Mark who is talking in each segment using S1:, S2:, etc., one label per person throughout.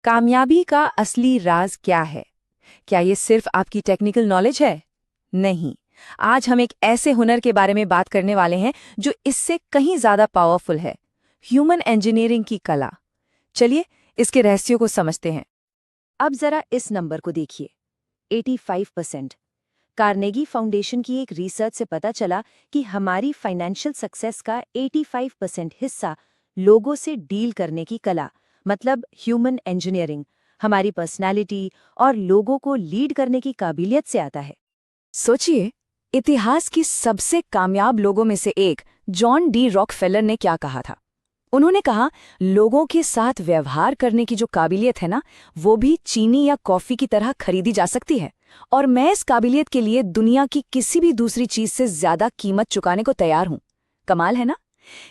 S1: कामयाबी का असली राज क्या है? क्या ये सिर्फ आपकी टेक्निकल नॉलेज है? नहीं। आज हम एक ऐसे हुनर के बारे में बात करने वाले हैं जो इससे कहीं ज्यादा पावरफुल है, ह्यूमन इंजीनियरिंग की कला। चलिए इसके रहस्यों को समझते हैं। अब जरा इस नंबर को देखिए, 85%। कार्नेगी फाउंडेशन की एक रिसर्च से पता चला कि हमारी फाइनेंशियल सक्सेस का 85% हिस्सा लोगों से डील करने की कला, मतलब ह्यूमन इंजीनियरिंग, हमारी पर्सनालिटी और लोगों को लीड करने की काबिलियत से आता है। सोचिए, इतिहास की सबसे कामयाब लोगों में से एक जॉन डी रॉकफेलर ने क्या कहा था। उन्होंने कहा, लोगों के साथ व्यवहार करने की जो काबिलियत है ना, वो भी चीनी या कॉफी की तरह खरीदी जा सकती है, और मैं इस काबिलियत के लिए दुनिया की किसी भी दूसरी चीज से ज्यादा कीमत चुकाने को तैयार हूं। कमाल है ना?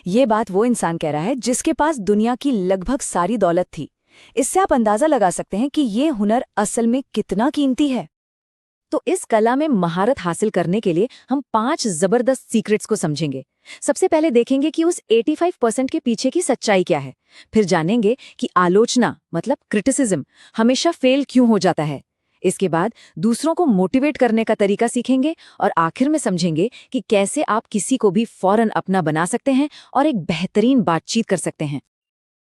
S1: ये बात वो इंसान कह रहा है जिसके पास दुनिया की लगभग सारी दौलत थी। इससे आप अंदाजा लगा सकते हैं कि ये हुनर असल में कितना कीमती है। तो इस कला में महारत हासिल करने के लिए हम 5 जबरदस्त सीक्रेट्स को समझेंगे। सबसे पहले देखेंगे कि उस 85% के पीछे की सच्चाई क्या है। फिर जानेंगे कि आलोचना मतलब क्रिटिसिज्म हमेशा फेल क्यों हो जाता है। इसके बाद दूसरों को मोटिवेट करने का तरीका सीखेंगे और आखिर में समझेंगे कि कैसे आप किसी को भी फौरन अपना बना सकते हैं और एक बेहतरीन बातचीत कर सकते हैं।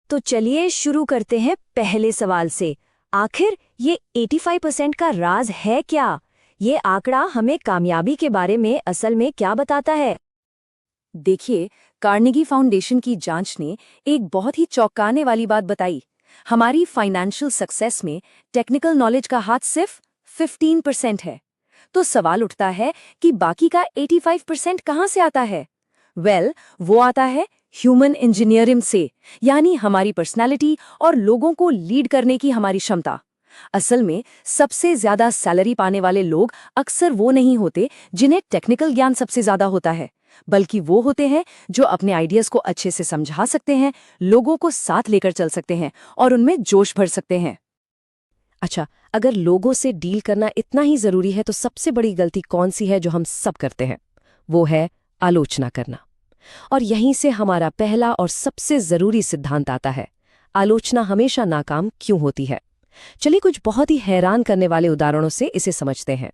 S1: तो चलिए शुरू करते हैं पहले सवाल से। आखिर ये 85% का राज है क्या? ये आंकड़ा हमें कामयाबी के बारे में असल में क्या बताता है? देखिए, कार्नेगी फाउंडेशन की जांच ने एक बहुत ही चौंकाने वाली बात बताई। हमारी फाइनेंशियल सक्सेस में टेक्निकल नॉलेज का हाथ सिर्फ 15% है। तो सवाल उठता है कि बाकी का 85% कहाँ से आता है? वो आता है ह्यूमन इंजीनियरिंग से, यानी हमारी पर्सनालिटी और लोगों को लीड करने की हमारी क्षमता। असल में सबसे ज्यादा सैलरी पाने वाले लोग अक्सर वो नहीं होते जिन्हें टेक्निकल ज्ञान सबसे ज्यादा होता है, बल्कि वो होते हैं जो अपने आइडियाज को अच्छे से समझा सकते हैं, लोगों को साथ लेकर चल सकते हैं और उनमें जोश भर सकते हैं। अच्छा, अगर लोगों से डील करना इतना ही जरूरी है तो सबसे बड़ी गलती कौन सी है जो हम सब करते हैं? वो है आलोचना करना। और यहीं से हमारा पहला और सबसे जरूरी सिद्धांत आता है। आलोचना हमेशा नाकाम क्यों होती है? चलिए कुछ बहुत ही हैरान करने वाले उदाहरणों से इसे समझते हैं।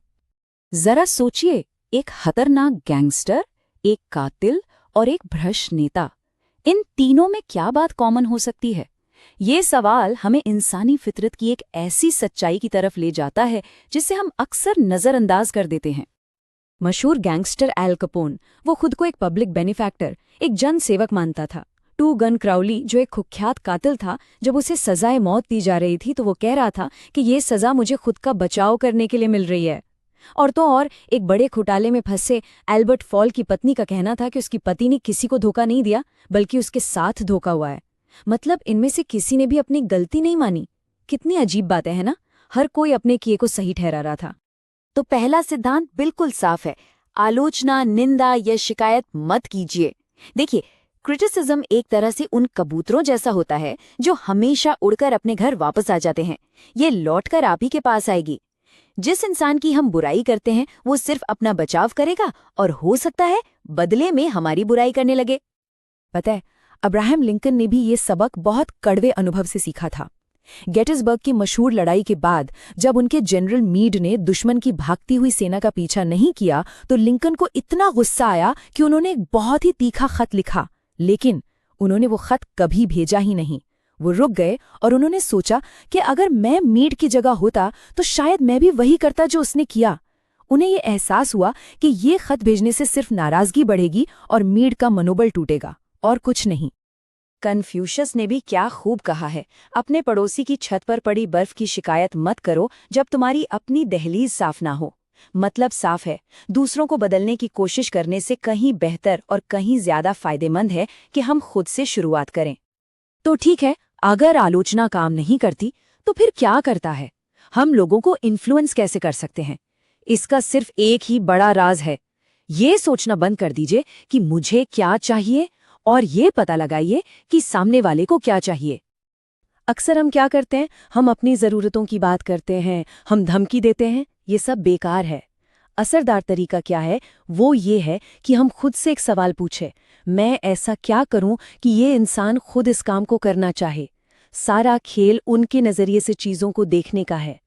S1: जरा सोचिए, एक खतरनाक गैंगस्टर, एक कातिल और एक भ्रष्ट नेता, इन तीनों में क्या बात कॉमन हो सकती है? ये सवाल हमें इंसानी फितरत की एक ऐसी सच्चाई की तरफ ले जाता है जिसे हम अक्सर नजरअंदाज कर देते हैं। मशहूर गैंगस्टर एल कपोन, वो खुद को एक पब्लिक बेनिफैक्टर, एक जन सेवक मानता था। टू गन क्राउली, जो एक कुख्यात कातिल था, जब उसे सजाए मौत दी जा रही थी तो वो कह रहा था कि ये सजा मुझे खुद का बचाव करने के लिए मिल रही है। और तो और एक बड़े घोटाले में फंसे एल्बर्ट फॉल की पत्नी का कहना था कि उसकी पति ने किसी को धोखा नहीं दिया, बल्कि उसके साथ धोखा हुआ है। मतलब इनमें से किसी ने भी अपनी गलती नहीं मानी। कितनी अजीब बातें हैं ना? हर कोई अपने किए को सही ठहरा रहा था। तो पहला सिद्धांत बिल्कुल साफ है, आलोचना, निंदा या शिकायत मत कीजिए। देखिए, क्रिटिसिज्म एक तरह से उन कबूतरों जैसा होता है जो हमेशा उड़कर अपने घर वापस आ जाते हैं। ये लौटकर आप ही के पास आएगी। जिस इंसान की हम बुराई करते हैं वो सिर्फ अपना बचाव करेगा और हो सकता है बदले में हमारी बुराई करने लगे। पता है, अब्राहम लिंकन ने भी ये सबक बहुत कड़वे अनुभव से सीखा था। गेटिसबर्ग की मशहूर लड़ाई के बाद जब उनके जनरल मीड ने दुश्मन की भागती हुई सेना का पीछा नहीं किया तो लिंकन को इतना गुस्सा आया कि उन्होंने एक बहुत ही तीखा खत लिखा, लेकिन उन्होंने वो खत कभी भेजा ही नहीं। वो रुक गए और उन्होंने सोचा कि अगर मैं मीड की जगह होता तो शायद मैं भी वही करता जो उसने किया। उन्हें ये एहसास हुआ कि ये खत भेजने से सिर्फ नाराजगी बढ़ेगी और मीड का मनोबल टूटेगा, और कुछ नहीं। कन्फ्यूशियस ने भी क्या खूब कहा है, अपने पड़ोसी की छत पर पड़ी बर्फ की शिकायत मत करो जब तुम्हारी अपनी दहलीज साफ ना हो। मतलब साफ है, दूसरों को बदलने की कोशिश करने से कहीं बेहतर और कहीं ज्यादा फायदेमंद है कि हम खुद से शुरुआत करें। तो ठीक है, अगर आलोचना काम नहीं करती तो फिर क्या करता है? हम लोगों को इन्फ्लुएंस कैसे कर सकते हैं? इसका सिर्फ एक ही बड़ा राज है। ये सोचना बंद कर दीजिए कि मुझे क्या चाहिए और ये पता लगाइए कि सामने वाले को क्या चाहिए। अक्सर हम क्या करते हैं, हम अपनी ज़रूरतों की बात करते हैं, हम धमकी देते हैं। ये सब बेकार है। असरदार तरीका क्या है? वो ये है कि हम खुद से एक सवाल पूछें, मैं ऐसा क्या करूं कि ये इंसान खुद इस काम को करना चाहे? सारा खेल उनके नजरिए से चीजों को देखने का है।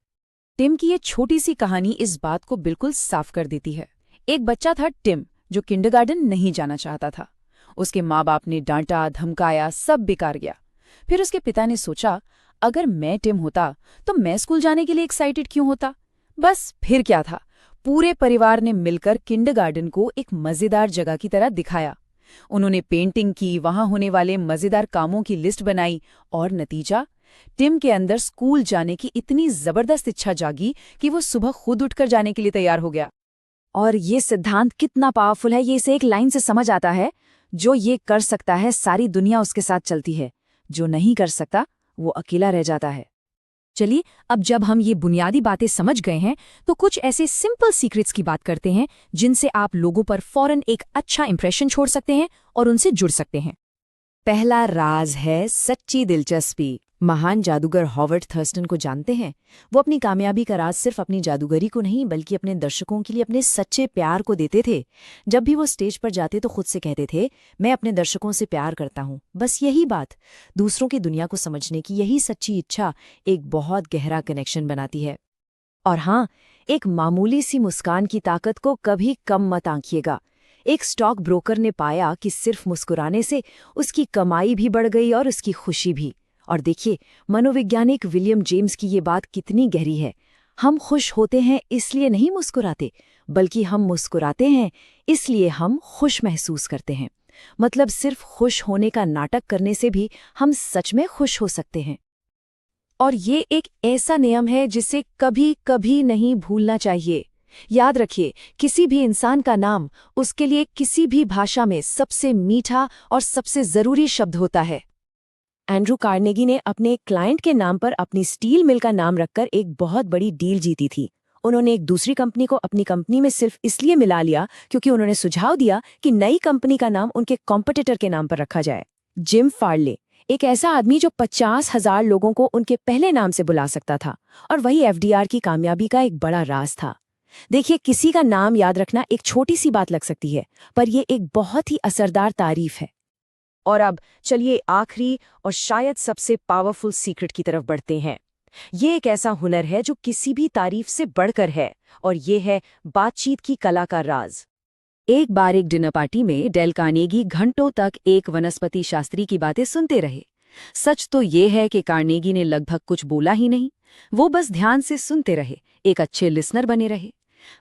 S1: टिम की ये छोटी सी कहानी इस बात को बिल्कुल साफ कर देती है। एक बच्चा था टिम, जो किंडरगार्टन नहीं जाना चाहता था। उसके माँ बाप ने डांटा, धमकाया, सब बेकार गया। फिर उसके पिता ने सोचा, अगर मैं टिम होता तो मैं स्कूल जाने के लिए एक्साइटेड क्यों होता। बस फिर क्या था, पूरे परिवार ने मिलकर किंडरगार्टन को एक मजेदार जगह की तरह दिखाया। उन्होंने पेंटिंग की, वहां होने वाले मजेदार कामों की लिस्ट बनाई, और नतीजा, टिम के अंदर स्कूल जाने की इतनी जबरदस्त इच्छा जागी कि वो सुबह खुद उठकर जाने के लिए तैयार हो गया। और ये सिद्धांत कितना पावरफुल है, ये इसे एक लाइन से समझ आता है। जो ये कर सकता है, सारी दुनिया उसके साथ चलती है। जो नहीं कर सकता, वो अकेला रह जाता है। चलिए, अब जब हम ये बुनियादी बातें समझ गए हैं, तो कुछ ऐसे सिंपल सीक्रेट्स की बात करते हैं जिनसे आप लोगों पर फौरन एक अच्छा इंप्रेशन छोड़ सकते हैं और उनसे जुड़ सकते हैं। पहला राज है सच्ची दिलचस्पी। महान जादूगर हॉवर्ड थर्स्टन को जानते हैं? वो अपनी कामयाबी का राज सिर्फ अपनी जादूगरी को नहीं, बल्कि अपने दर्शकों के लिए अपने सच्चे प्यार को देते थे। जब भी वो स्टेज पर जाते तो खुद से कहते थे, मैं अपने दर्शकों से प्यार करता हूँ। बस यही बात, दूसरों की दुनिया को समझने की यही सच्ची इच्छा एक बहुत गहरा कनेक्शन बनाती है। और हाँ, एक मामूली सी मुस्कान की ताकत को कभी कम मत आंकिएगा। एक स्टॉक ब्रोकर ने पाया कि सिर्फ मुस्कुराने से उसकी कमाई भी बढ़ गई और उसकी खुशी भी। और देखिए, मनोवैज्ञानिक विलियम जेम्स की ये बात कितनी गहरी है। हम खुश होते हैं इसलिए नहीं मुस्कुराते, बल्कि हम मुस्कुराते हैं इसलिए हम खुश महसूस करते हैं। मतलब सिर्फ खुश होने का नाटक करने से भी हम सच में खुश हो सकते हैं। और ये एक ऐसा नियम है जिसे कभी कभी नहीं भूलना चाहिए। याद रखिए, किसी भी इंसान का नाम उसके लिए किसी भी भाषा में सबसे मीठा और सबसे जरूरी शब्द होता है। एंड्रू कार्नेगी ने अपने एक क्लाइंट के नाम पर अपनी स्टील मिल का नाम रखकर एक बहुत बड़ी डील जीती थी। उन्होंने एक दूसरी कंपनी को अपनी कंपनी में सिर्फ इसलिए मिला लिया क्योंकि उन्होंने सुझाव दिया कि नई कंपनी का नाम उनके कॉम्पिटिटर के नाम पर रखा जाए। जिम फार्ले, एक ऐसा आदमी जो 50,000 लोगों को उनके पहले नाम से बुला सकता था, और वही एफडीआर की कामयाबी का एक बड़ा राज था। देखिए, किसी का नाम याद रखना एक छोटी सी बात लग सकती है, पर यह एक बहुत ही असरदार तारीफ है। और अब चलिए आखिरी और शायद सबसे पावरफुल सीक्रेट की तरफ बढ़ते हैं। ये एक ऐसा हुनर है जो किसी भी तारीफ से बढ़कर है, और ये है बातचीत की कला का राज। एक बार एक डिनर पार्टी में डेल कार्नेगी घंटों तक एक वनस्पति शास्त्री की बातें सुनते रहे। सच तो ये है कि कार्नेगी ने लगभग कुछ बोला ही नहीं, वो बस ध्यान से सुनते रहे, एक अच्छे लिसनर बने रहे।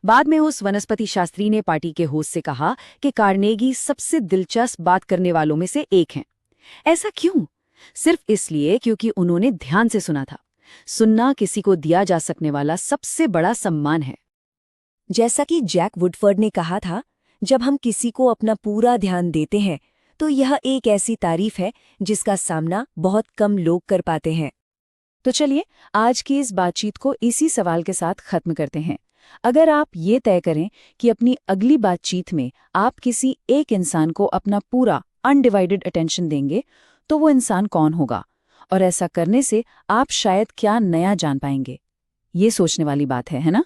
S1: बाद में उस वनस्पति शास्त्री ने पार्टी के होस्ट से कहा कि कार्नेगी सबसे दिलचस्प बात करने वालों में से एक हैं। ऐसा क्यों? सिर्फ इसलिए क्योंकि उन्होंने ध्यान से सुना था। सुनना किसी को दिया जा सकने वाला सबसे बड़ा सम्मान है। जैसा कि जैक वुडफर्ड ने कहा था, जब हम किसी को अपना पूरा ध्यान देते हैं तो यह एक ऐसी तारीफ है जिसका सामना बहुत कम लोग कर पाते हैं। तो चलिए, आज की इस बातचीत को इसी सवाल के साथ खत्म करते हैं। अगर आप ये तय करें कि अपनी अगली बातचीत में आप किसी एक इंसान को अपना पूरा अनडिवाइडेड अटेंशन देंगे, तो वो इंसान कौन होगा? और ऐसा करने से आप शायद क्या नया जान पाएंगे? ये सोचने वाली बात है ना?